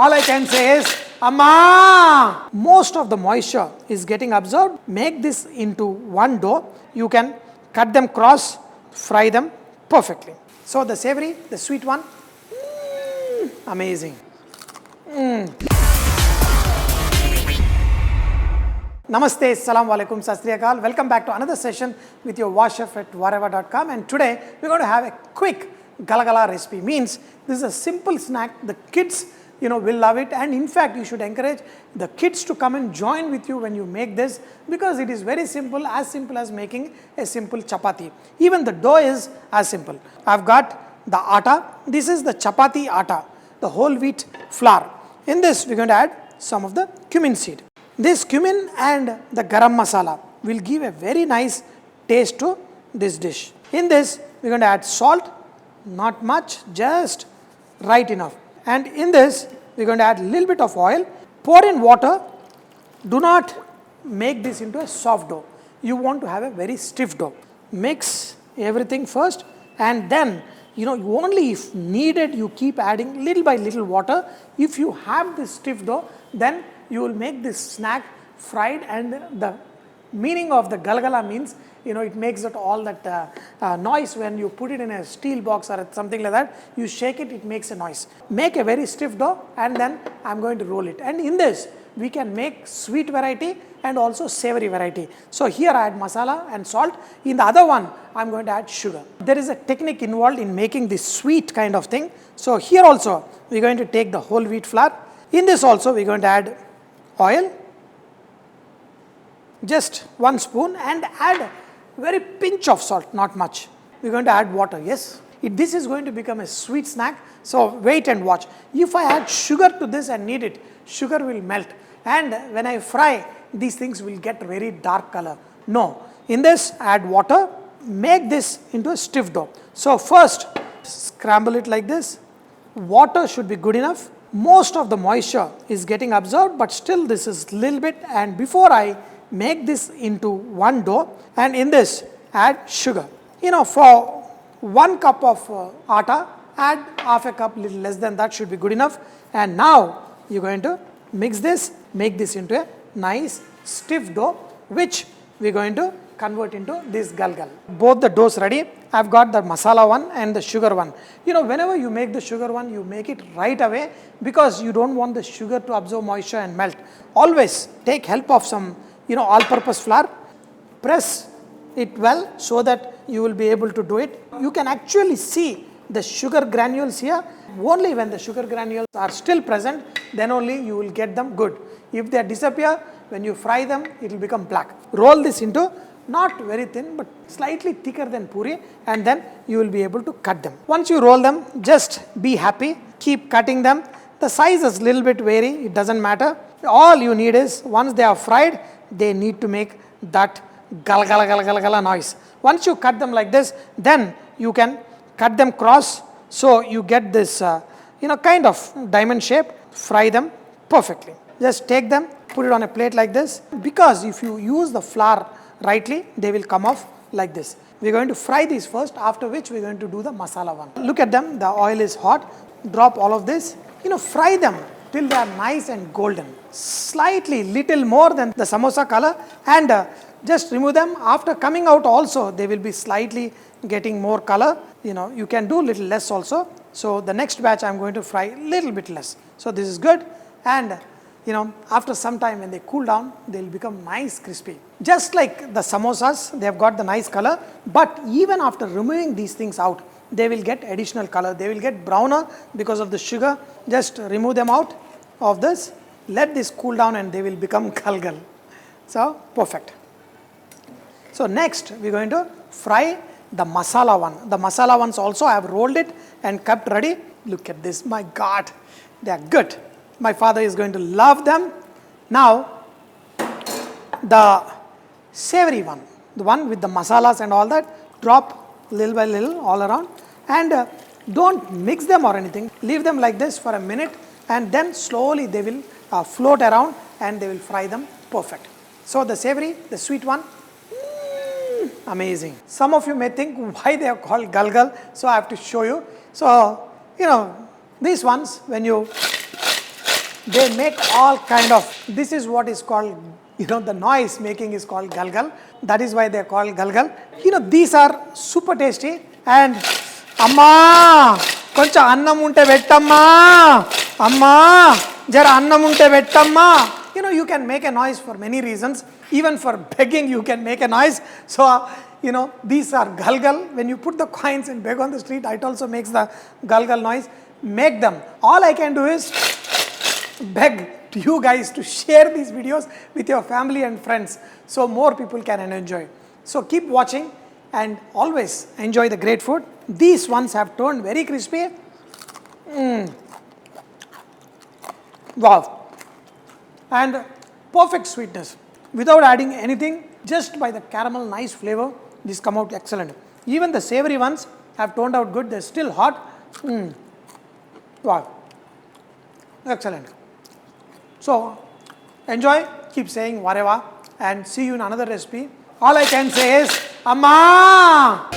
All I can say is, Amma! Most of the moisture is getting absorbed. Make this into one dough. You can cut them cross, fry them perfectly. So the savory, the sweet one, amazing. Namaste, Assalamu Alaikum, Sat Sri Akal. Welcome back to another session with your Vahchef at whatever.com. And today we're going to have a quick gala recipe. Means this is a simple snack. The kids, will love it. And in fact, you should encourage the kids to come and join with you when you make this, because it is very simple as making a simple chapati. Even the dough is as simple. I've got the atta. This is the chapati atta, the whole wheat flour. In this, we're going to add some of the cumin seed. This cumin and the garam masala will give a very nice taste to this dish. In this, we're going to add salt, not much, just right enough. And in this, we're going to add a little bit of oil. Pour in water. Do not make this into a soft dough. You want to have a very stiff dough. Mix everything first, and then, you only if needed, you keep adding little by little water. If you have this stiff dough, then you will make this snack fried, and the meaning of the galgala means, it makes that all that noise when you put it in a steel box or something like that. You shake it, it makes a noise. Make a very stiff dough, and then I'm going to roll it. And in this, we can make sweet variety and also savory variety. So here I add masala and salt. In the other one, I'm going to add sugar. There is a technique involved in making this sweet kind of thing. So here also, we're going to take the whole wheat flour. In this also, we're going to add oil, just 1 spoon, and add very pinch of salt, not much. We're going to add water, yes. This is going to become a sweet snack, so wait and watch. If I add sugar to this and knead it, sugar will melt. And when I fry, these things will get very dark color. No, in this, add water, make this into a stiff dough. So first, scramble it like this. Water should be good enough. Most of the moisture is getting absorbed, but still this is little bit. And before I make this into one dough, and in this add sugar. For 1 cup of atta, add half a cup, little less than that should be good enough. And now you're going to mix this, make this into a nice stiff dough, which we're going to convert into this galgal. Both the doughs ready. I've got the masala one and the sugar one. Whenever you make the sugar one, you make it right away, because you don't want the sugar to absorb moisture and melt. Always take help of some all-purpose flour. Press it well so that you will be able to do it. You can actually see the sugar granules here. Only when the sugar granules are still present, then only you will get them good. If they disappear, when you fry them, it will become black. Roll this into not very thin, but slightly thicker than puri, and then you will be able to cut them. Once you roll them, just be happy. Keep cutting them. The size is a little bit vary. It doesn't matter. All you need is, once they are fried, they need to make that gala noise. Once you cut them like this, then you can cut them cross, so you get this kind of diamond shape. Fry them perfectly. Just take them, put it on a plate like this, because if you use the flour rightly, they will come off like this. We're going to fry these first, after which we're going to do the masala one. Look at them, the oil is hot. Drop all of this. Fry them till they are nice and golden. Slightly, little more than the samosa color, and just remove them. After coming out also, they will be slightly getting more color. You can do little less also. So the next batch I'm going to fry little bit less. So this is good, and after some time when they cool down, they'll become nice crispy. Just like the samosas, they have got the nice color, but even after removing these things out, they will get additional color. They will get browner because of the sugar. Just remove them out of this. Let this cool down, and they will become galgal. So perfect. So next we're going to fry the masala one. The masala ones also I have rolled it and kept ready. Look at this, my God, they are good. My father is going to love them. Now the savory one, the one with the masalas and all that, drop little by little all around, and don't mix them or anything. Leave them like this for a minute, and then slowly they will float around, and they will fry them perfect. So the savory, the sweet one, amazing. Some of you may think why they are called galgal, so I have to show you. So these ones, when you they make all kind of, this is what is called, the noise making is called galgal. That is why they are called galgal. These are super tasty. And Amma, koncha annam unte vettamma. Amma, jara annam unte vettamma. You can make a noise for many reasons. Even for begging, you can make a noise. So, these are galgal. When you put the coins and beg on the street, it also makes the galgal noise. Make them. All I can do is beg to you guys to share these videos with your family and friends so more people can enjoy. So keep watching and always enjoy the great food. These ones have turned very crispy. Wow. And perfect sweetness. Without adding anything, just by the caramel nice flavor, these come out excellent. Even the savory ones have turned out good. They're still hot. Wow. Excellent. So, enjoy, keep saying Vareva, and see you in another recipe. All I can say is, Amma!